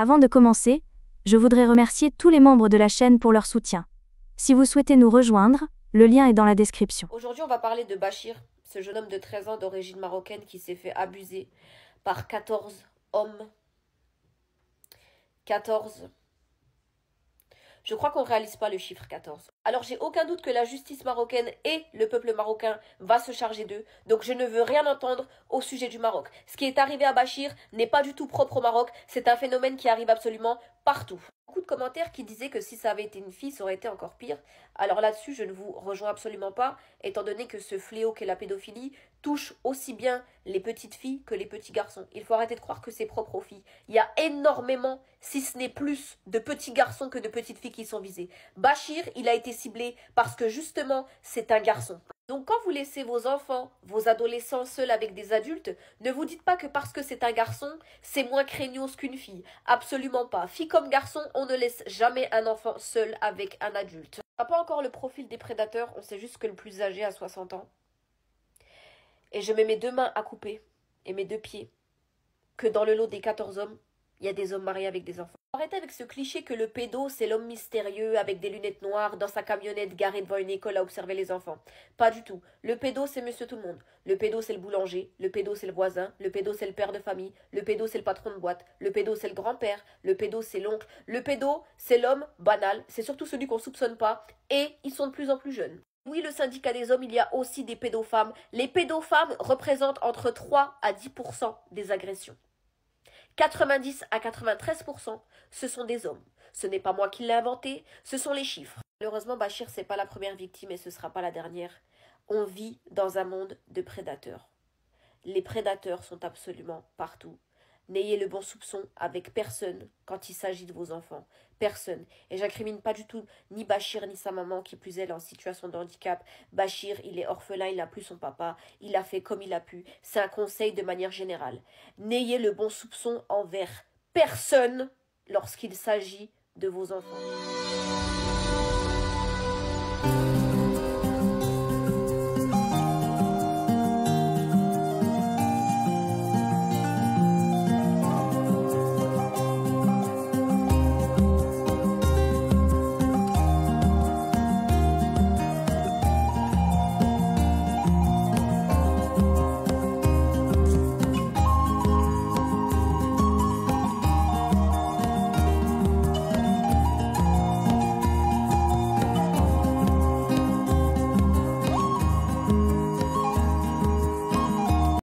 Avant de commencer, je voudrais remercier tous les membres de la chaîne pour leur soutien. Si vous souhaitez nous rejoindre, le lien est dans la description. Aujourd'hui, on va parler de Bachir, ce jeune homme de 13 ans d'origine marocaine qui s'est fait abuser par 14 hommes. 14. Je crois qu'on ne réalise pas le chiffre 14. Alors j'ai aucun doute que la justice marocaine et le peuple marocain va se charger d'eux. Donc je ne veux rien entendre au sujet du Maroc. Ce qui est arrivé à Bachir n'est pas du tout propre au Maroc. C'est un phénomène qui arrive absolument partout. Beaucoup de commentaires qui disaient que si ça avait été une fille, ça aurait été encore pire. Alors là-dessus, je ne vous rejoins absolument pas, étant donné que ce fléau qu'est la pédophilie touche aussi bien les petites filles que les petits garçons. Il faut arrêter de croire que c'est propre aux filles. Il y a énormément, si ce n'est plus, de petits garçons que de petites filles qui sont visés. Bachir, il a été ciblé parce que justement, c'est un garçon. Donc quand vous laissez vos enfants, vos adolescents seuls avec des adultes, ne vous dites pas que parce que c'est un garçon, c'est moins craignos qu'une fille. Absolument pas. Fille comme garçon, on ne laisse jamais un enfant seul avec un adulte. On n'a pas encore le profil des prédateurs, on sait juste que le plus âgé a 60 ans. Et je mets mes deux mains à couper et mes deux pieds que dans le lot des 14 hommes, il y a des hommes mariés avec des enfants. Arrêtez avec ce cliché que le pédo, c'est l'homme mystérieux avec des lunettes noires dans sa camionnette garée devant une école à observer les enfants. Pas du tout. Le pédo, c'est monsieur tout le monde. Le pédo, c'est le boulanger. Le pédo, c'est le voisin. Le pédo, c'est le père de famille. Le pédo, c'est le patron de boîte. Le pédo, c'est le grand-père. Le pédo, c'est l'oncle. Le pédo, c'est l'homme banal. C'est surtout celui qu'on soupçonne pas. Et ils sont de plus en plus jeunes. Oui, le syndicat des hommes, il y a aussi des pédofemmes. Les pédofemmes représentent entre 3 à 10% des agressions. 90 à 93%, ce sont des hommes. Ce n'est pas moi qui l'ai inventé, ce sont les chiffres. Malheureusement, Bachir, c'est pas la première victime et ce sera pas la dernière. On vit dans un monde de prédateurs. Les prédateurs sont absolument partout. N'ayez le bon soupçon avec personne quand il s'agit de vos enfants. Personne. Et j'incrimine pas du tout ni Bachir ni sa maman, qui plus elle est en situation de handicap. Bachir, il est orphelin, il n'a plus son papa. Il a fait comme il a pu. C'est un conseil de manière générale. N'ayez le bon soupçon envers personne lorsqu'il s'agit de vos enfants.